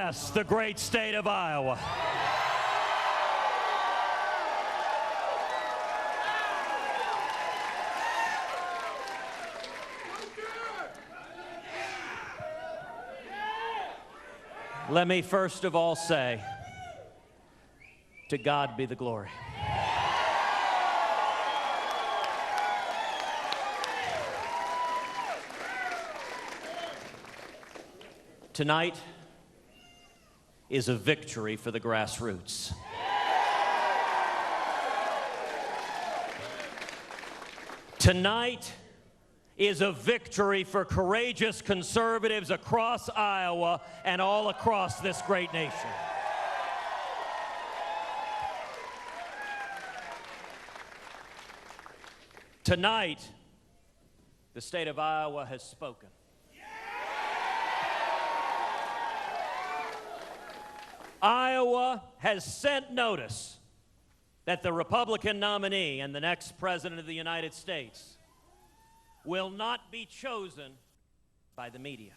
bless the great state of Iowa. Let me first of all say, to God be the glory. Tonight is a victory for the grassroots. Tonight is a victory for courageous conservatives across Iowa and all across this great nation. Tonight, the state of Iowa has spoken. Iowa has sent notice that the Republican nominee and the next president of the United States will not be chosen by the media.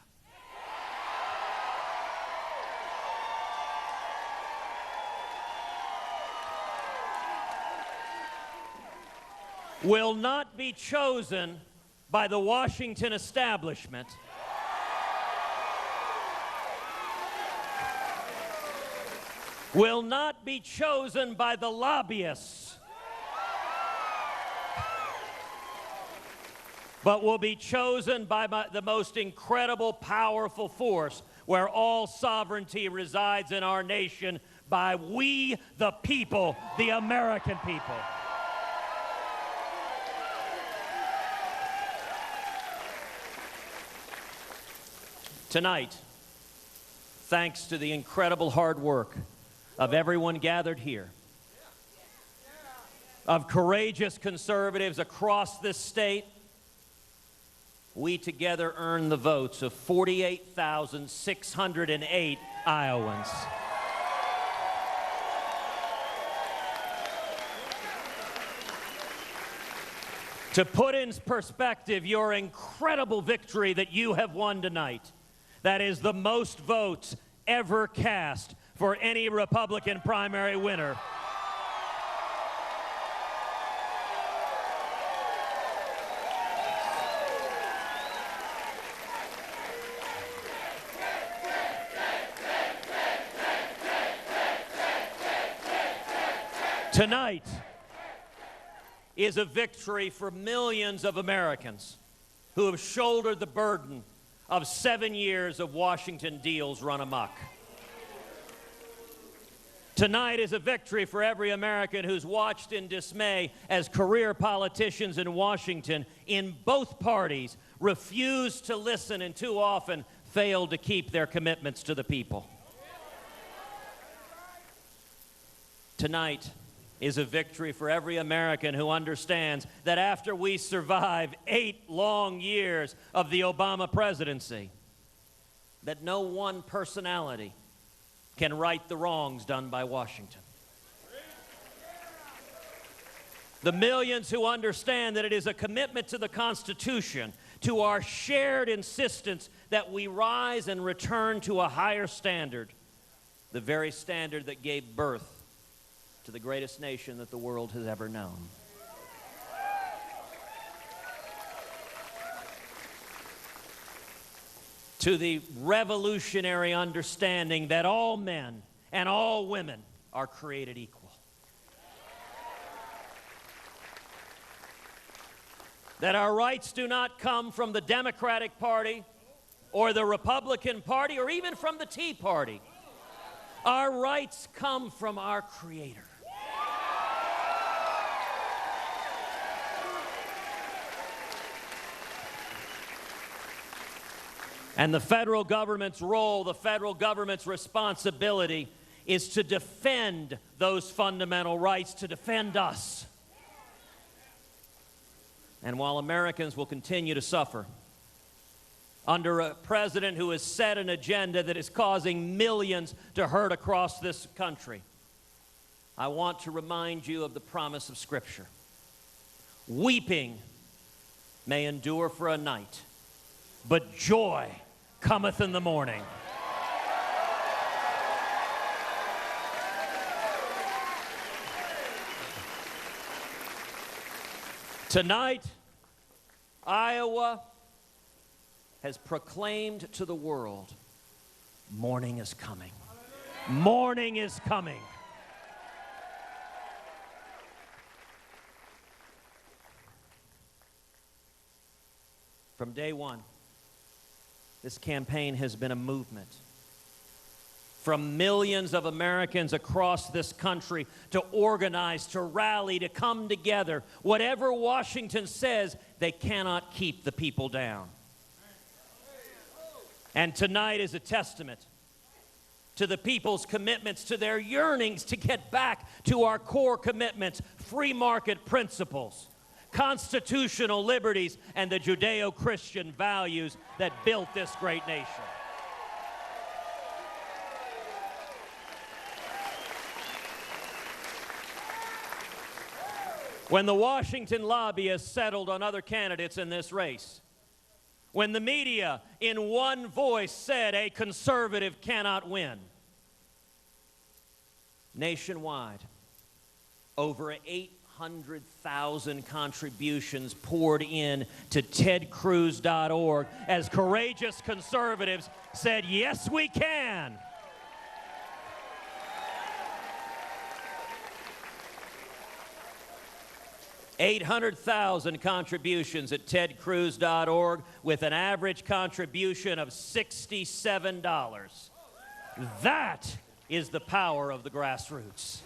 Will not be chosen by the Washington establishment. Will not be chosen by the lobbyists, but will be chosen by the most incredible, powerful force where all sovereignty resides in our nation, by we, the people, the American people. Tonight, thanks to the incredible hard work of everyone gathered here, of courageous conservatives across this state, we together earned the votes of 48,608 Iowans. To put in perspective your incredible victory that you have won tonight, that is the most votes ever cast for any Republican primary winner. Tonight is a victory for millions of Americans who have shouldered the burden of 7 years of Washington deals run amok. Tonight is a victory for every American who's watched in dismay as career politicians in Washington in both parties refuse to listen and too often fail to keep their commitments to the people. Tonight is a victory for every American who understands that after we survive 8 long years of the Obama presidency, that no one personality can right the wrongs done by Washington. The millions who understand that it is a commitment to the Constitution, to our shared insistence that we rise and return to a higher standard, the very standard that gave birth to the greatest nation that the world has ever known. To the revolutionary understanding that all men and all women are created equal. That our rights do not come from the Democratic Party or the Republican Party or even from the Tea Party. Our rights come from our Creator. And the federal government's role, the federal government's responsibility is to defend those fundamental rights, to defend us. And while Americans will continue to suffer under a president who has set an agenda that is causing millions to hurt across this country, I want to remind you of the promise of Scripture. Weeping may endure for a night, but joy cometh in the morning. Tonight, Iowa has proclaimed to the world, morning is coming. Morning is coming. From day one, this campaign has been a movement. From millions of Americans across this country to organize, to rally, to come together. Whatever Washington says, they cannot keep the people down. And tonight is a testament to the people's commitments, to their yearnings to get back to our core commitments, free market principles, constitutional liberties, and the Judeo-Christian values that built this great nation. When the Washington lobbyists settled on other candidates in this race, when the media in one voice said a conservative cannot win, nationwide, over 800,000 contributions poured in to tedcruz.org as courageous conservatives said, yes, we can. $800,000 contributions at tedcruz.org with an average contribution of $67. That is the power of the grassroots.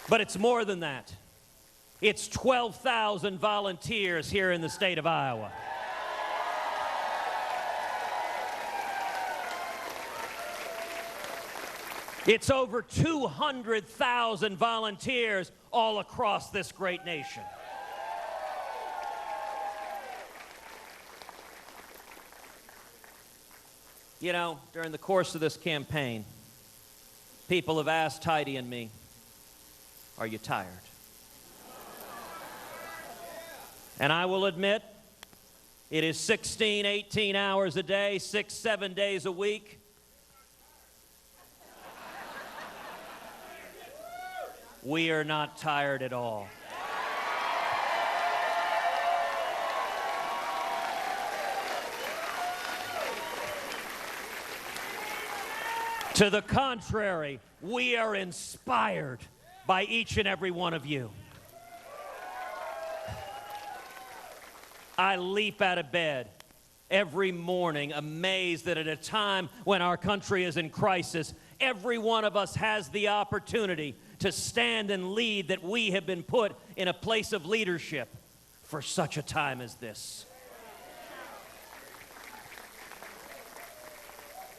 But it's more than that. It's 12,000 volunteers here in the state of Iowa. It's over 200,000 volunteers all across this great nation. You know, during the course of this campaign, people have asked Heidi and me, are you tired? And I will admit, it is 16, 18 hours a day, 6, 7 days a week. We are not tired at all. To the contrary, we are inspired by each and every one of you. I leap out of bed every morning amazed that at a time when our country is in crisis, every one of us has the opportunity to stand and lead, that we have been put in a place of leadership for such a time as this.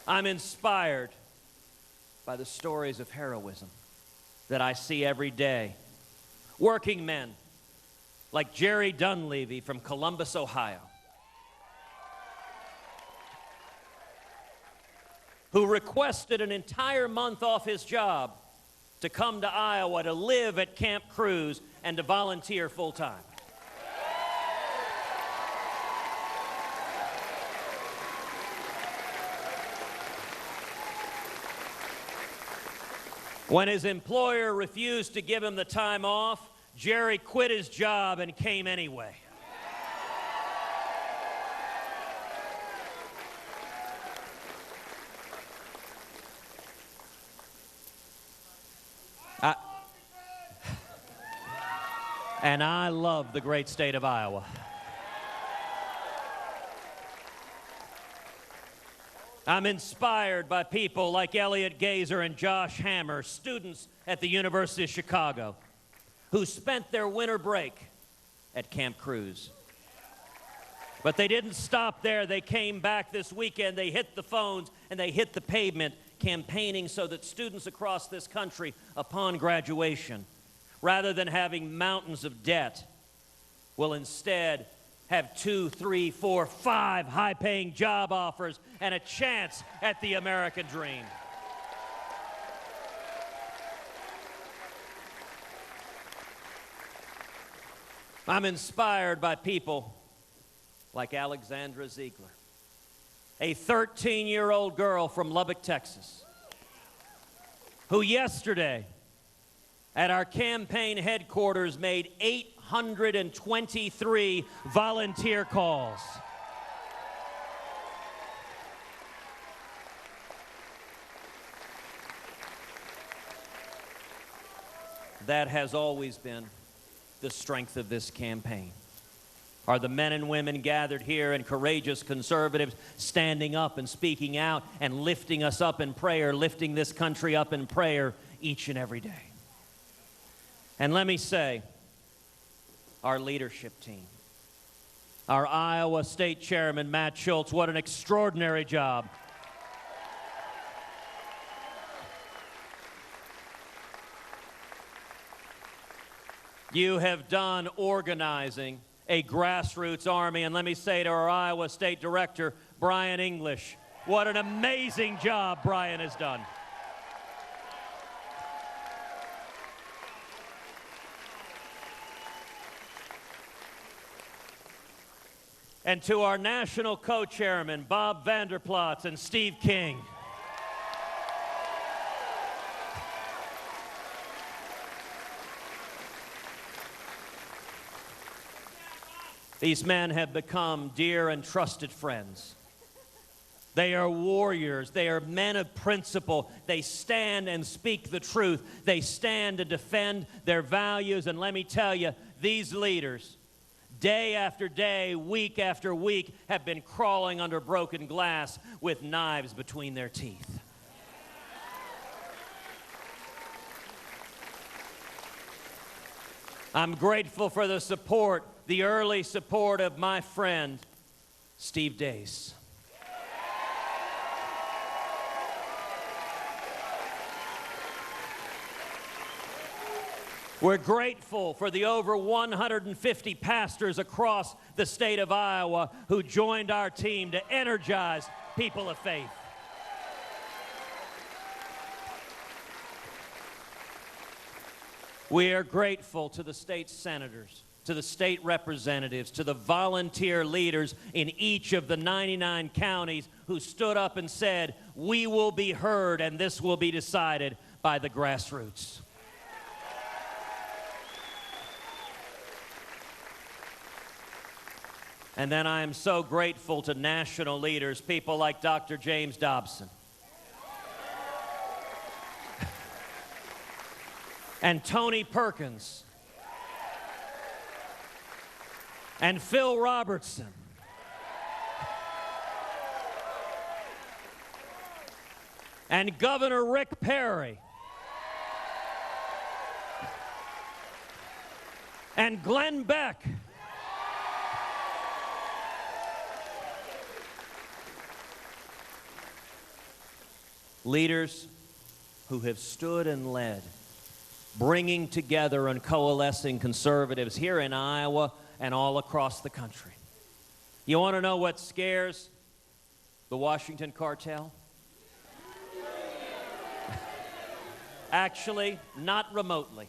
I'm inspired by the stories of heroism that I see every day. Working men like Jerry Dunleavy from Columbus, Ohio, who requested an entire month off his job to come to Iowa to live at Camp Cruz and to volunteer full-time. When his employer refused to give him the time off, Jerry quit his job and came anyway. And I love the great state of Iowa. I'm inspired by people like Elliot Gazer and Josh Hammer, students at the University of Chicago, who spent their winter break at Camp Cruz. But they didn't stop there. They came back this weekend. They hit the phones and they hit the pavement, campaigning so that students across this country, upon graduation, rather than having mountains of debt, will instead have 2, 3, 4, 5 high-paying job offers and a chance at the American dream. I'm inspired by people like Alexandra Ziegler, a 13-year-old girl from Lubbock, Texas, who yesterday at our campaign headquarters made 823 volunteer calls. That has always been the strength of this campaign. Are the men and women gathered here and courageous conservatives standing up and speaking out and lifting us up in prayer, lifting this country up in prayer each and every day. And let me say, our leadership team, our Iowa State Chairman, Matt Schultz, what an extraordinary job. You have done organizing a grassroots army. And let me say to our Iowa State Director, Brian English, what an amazing job Brian has done. And to our national co-chairmen, Bob Vanderplots and Steve King. These men have become dear and trusted friends. They are warriors. They are men of principle. They stand and speak the truth. They stand to defend their values. And let me tell you, these leaders, day after day, week after week, have been crawling under broken glass with knives between their teeth. I'm grateful for the support, the early support of my friend, Steve Dace. We're grateful for the over 150 pastors across the state of Iowa who joined our team to energize people of faith. We are grateful to the state senators, to the state representatives, to the volunteer leaders in each of the 99 counties who stood up and said, we will be heard and this will be decided by the grassroots. And then I am so grateful to national leaders, people like Dr. James Dobson and Tony Perkins and Phil Robertson and Governor Rick Perry and Glenn Beck leaders who have stood and led, bringing together and coalescing conservatives here in Iowa and all across the country. You want to know what scares the Washington cartel? Actually, not remotely.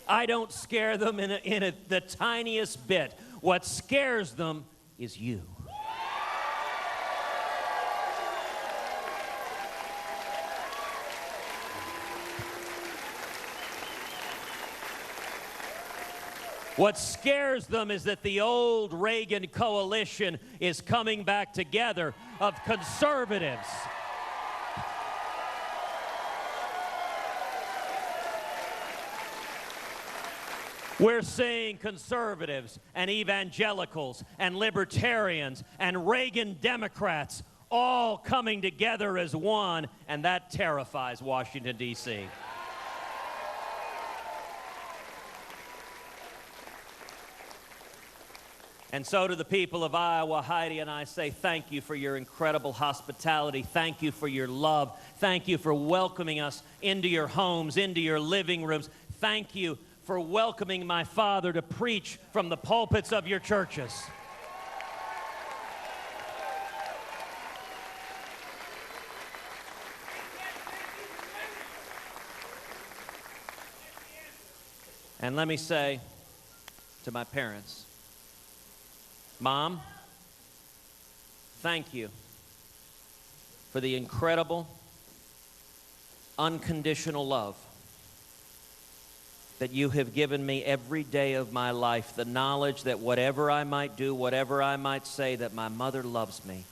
I don't scare them the tiniest bit. What scares them is you. What scares them is that the old Reagan coalition is coming back together of conservatives. We're seeing conservatives and evangelicals and libertarians and Reagan Democrats all coming together as one, and that terrifies Washington, D.C. And so to the people of Iowa, Heidi and I say thank you for your incredible hospitality. Thank you for your love. Thank you for welcoming us into your homes, into your living rooms. Thank you for welcoming my father to preach from the pulpits of your churches. And let me say to my parents, Mom, thank you for the incredible, unconditional love that you have given me every day of my life, the knowledge that whatever I might do, whatever I might say, that my mother loves me.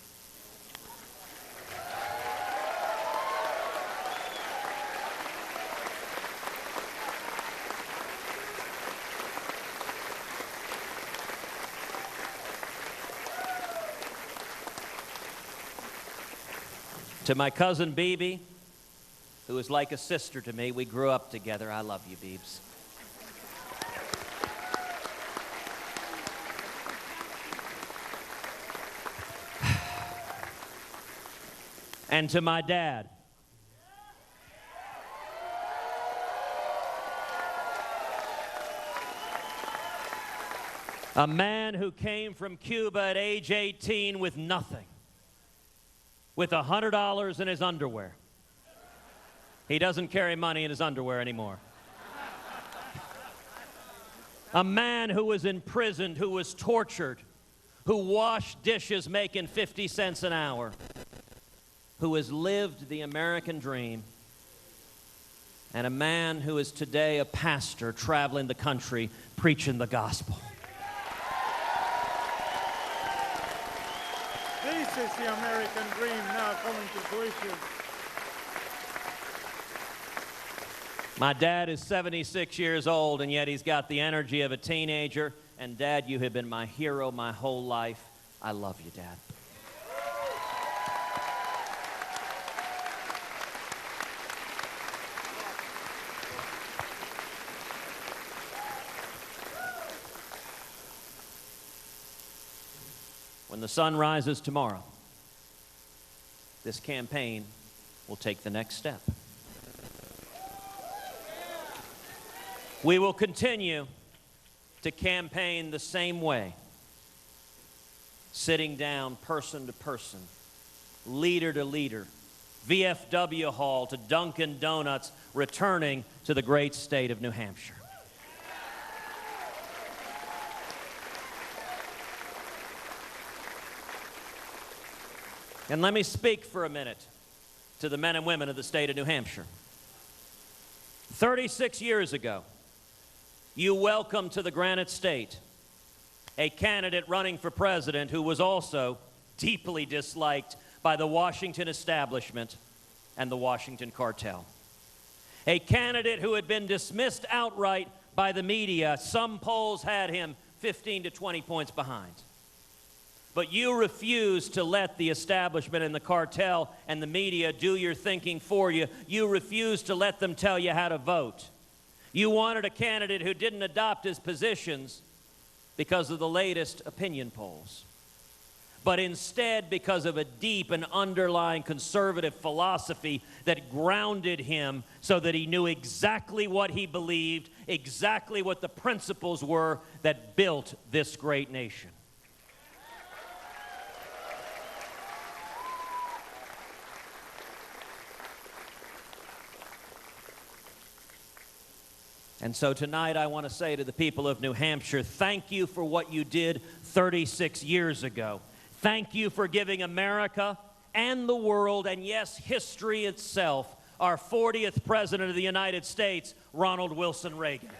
To my cousin Bibi, who is like a sister to me, we grew up together. I love you, Biebs. And to my dad, a man who came from Cuba at age 18 with nothing, with $100 in his underwear. He doesn't carry money in his underwear anymore. A man who was imprisoned, who was tortured, who washed dishes making 50 cents an hour, who has lived the American dream, and a man who is today a pastor traveling the country preaching the gospel. This is the American dream now coming to fruition. My dad is 76 years old, and yet he's got the energy of a teenager. And Dad, you have been my hero my whole life. I love you, Dad. When the sun rises tomorrow, this campaign will take the next step. We will continue to campaign the same way, sitting down person to person, leader to leader, VFW Hall to Dunkin' Donuts, returning to the great state of New Hampshire. And let me speak for a minute to the men and women of the state of New Hampshire. 36 years ago, you welcomed to the Granite State a candidate running for president who was also deeply disliked by the Washington establishment and the Washington cartel. A candidate who had been dismissed outright by the media. Some polls had him 15 to 20 points behind. But you refused to let the establishment and the cartel and the media do your thinking for you. You refused to let them tell you how to vote. You wanted a candidate who didn't adopt his positions because of the latest opinion polls, but instead because of a deep and underlying conservative philosophy that grounded him so that he knew exactly what he believed, exactly what the principles were that built this great nation. And so tonight I want to say to the people of New Hampshire, thank you for what you did 36 years ago. Thank you for giving America and the world, and yes, history itself, our 40th President of the United States, Ronald Wilson Reagan.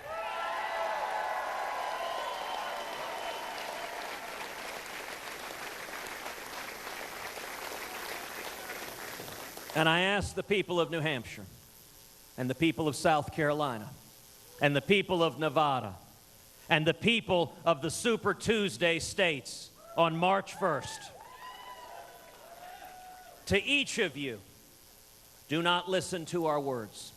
And I ask the people of New Hampshire and the people of South Carolina and the people of Nevada, and the people of the Super Tuesday states on March 1st. To each of you, do not listen to our words.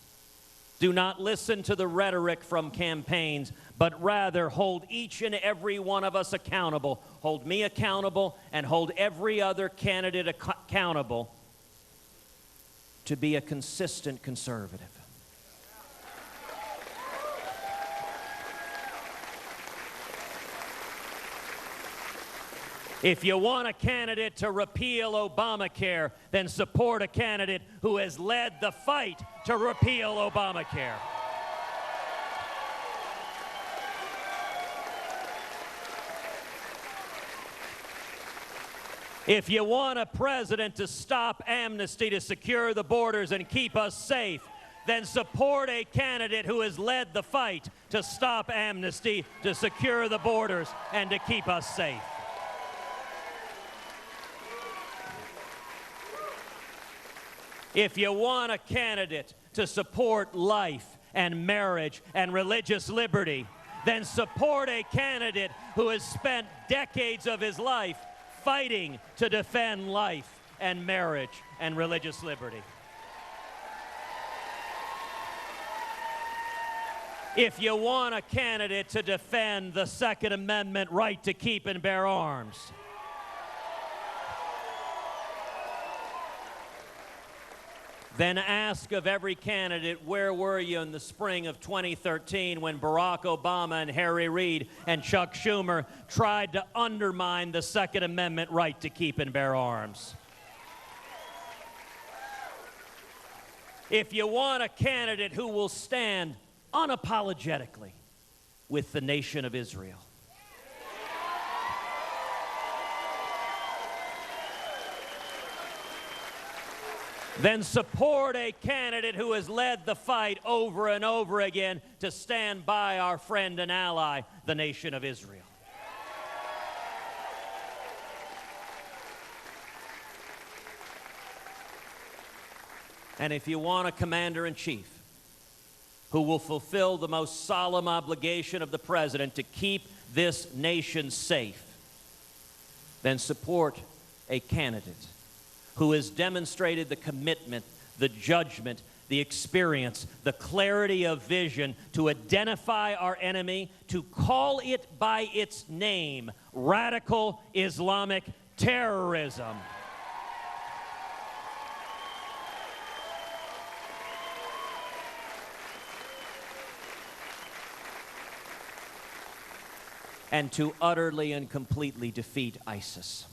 Do not listen to the rhetoric from campaigns, but rather hold each and every one of us accountable. Hold me accountable and hold every other candidate accountable to be a consistent conservative. If you want a candidate to repeal Obamacare, then support a candidate who has led the fight to repeal Obamacare. If you want a president to stop amnesty, to secure the borders and keep us safe, then support a candidate who has led the fight to stop amnesty, to secure the borders, and to keep us safe. If you want a candidate to support life and marriage and religious liberty, then support a candidate who has spent decades of his life fighting to defend life and marriage and religious liberty. If you want a candidate to defend the Second Amendment right to keep and bear arms, then ask of every candidate, where were you in the spring of 2013 when Barack Obama and Harry Reid and Chuck Schumer tried to undermine the Second Amendment right to keep and bear arms? If you want a candidate who will stand unapologetically with the nation of Israel, then support a candidate who has led the fight over and over again to stand by our friend and ally, the nation of Israel. And if you want a commander-in-chief who will fulfill the most solemn obligation of the president to keep this nation safe, then support a candidate who has demonstrated the commitment, the judgment, the experience, the clarity of vision to identify our enemy, to call it by its name, radical Islamic terrorism. And to utterly and completely defeat ISIS.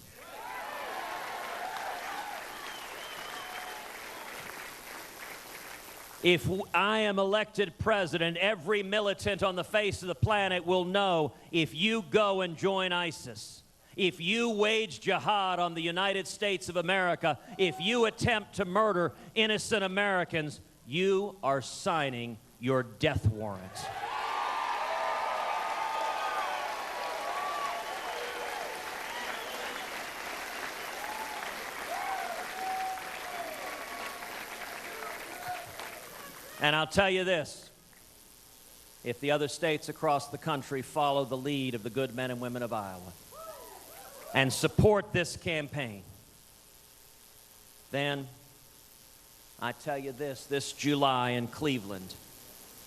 If I am elected president, every militant on the face of the planet will know if you go and join ISIS, if you wage jihad on the United States of America, if you attempt to murder innocent Americans, you are signing your death warrant. And I'll tell you this, if the other states across the country follow the lead of the good men and women of Iowa and support this campaign, then I tell you this July in Cleveland,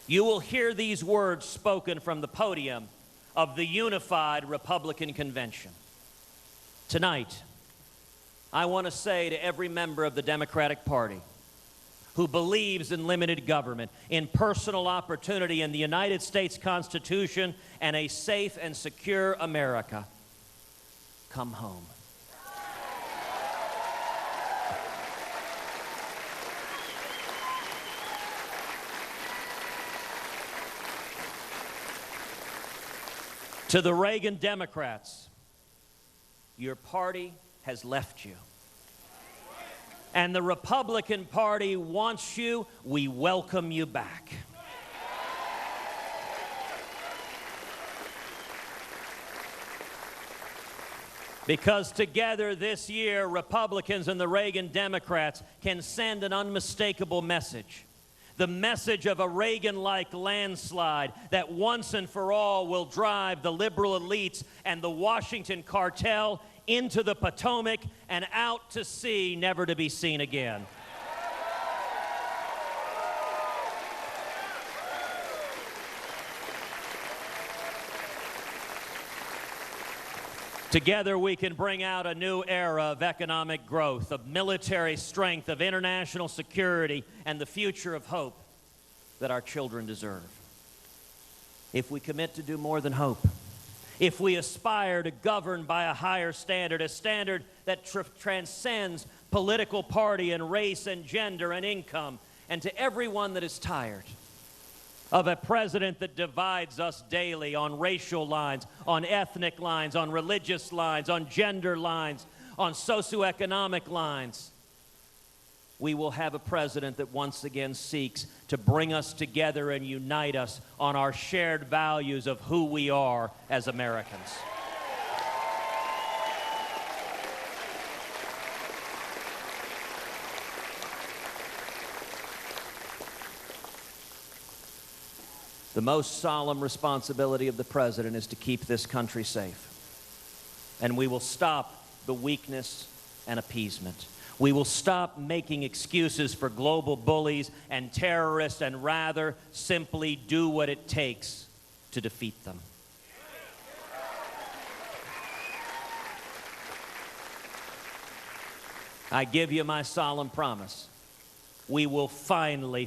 you will hear these words spoken from the podium of the unified Republican Convention. Tonight, I want to say to every member of the Democratic Party who believes in limited government, in personal opportunity, in the United States Constitution, and a safe and secure America, come home. To the Reagan Democrats, your party has left you. And the Republican Party wants you. We welcome you back. Because together this year, Republicans and the Reagan Democrats can send an unmistakable message. The message of a Reagan-like landslide that once and for all will drive the liberal elites and the Washington cartel into the Potomac and out to sea, never to be seen again. Together we can bring out a new era of economic growth, of military strength, of international security, and the future of hope that our children deserve. If we commit to do more than hope, if we aspire to govern by a higher standard, a standard that transcends political party and race and gender and income, and to everyone that is tired of a president that divides us daily on racial lines, on ethnic lines, on religious lines, on gender lines, on socioeconomic lines, we will have a president that once again seeks to bring us together and unite us on our shared values of who we are as Americans. The most solemn responsibility of the president is to keep this country safe. And we will stop the weakness and appeasement. We will stop making excuses for global bullies and terrorists and rather simply do what it takes to defeat them. I give you my solemn promise. We will finally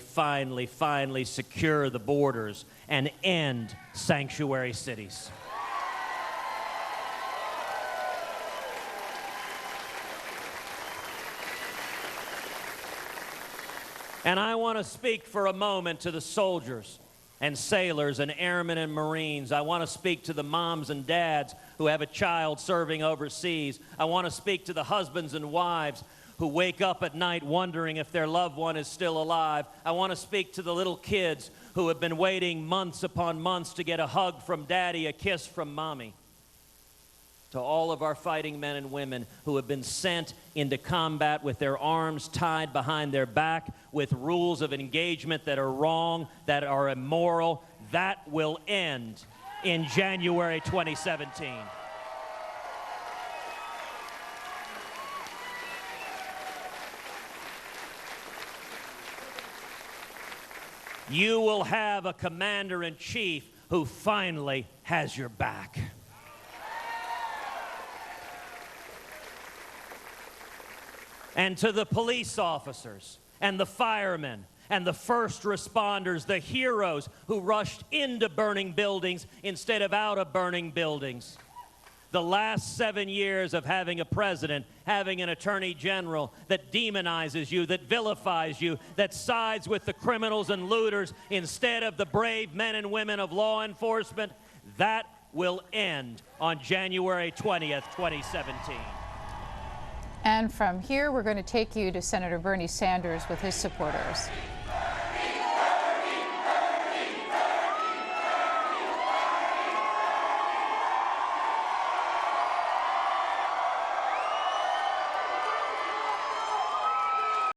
secure the borders and end sanctuary cities. And I want to speak for a moment to the soldiers and sailors and airmen and Marines. I want to speak to the moms and dads who have a child serving overseas. I want to speak to the husbands and wives who wake up at night wondering if their loved one is still alive. I want to speak to the little kids who have been waiting months upon months to get a hug from daddy, a kiss from mommy. To all of our fighting men and women who have been sent into combat with their arms tied behind their back, with rules of engagement that are wrong, that are immoral, that will end in January 2017. You will have a commander-in-chief who finally has your back. And to the police officers and the firemen and the first responders, the heroes who rushed into burning buildings instead of out of burning buildings. The last 7 years of having a president, having an attorney general that demonizes you, that vilifies you, that sides with the criminals and looters instead of the brave men and women of law enforcement, that will end on January 20th, 2017. And from here, we're going to take you to Senator Bernie Sanders with his supporters.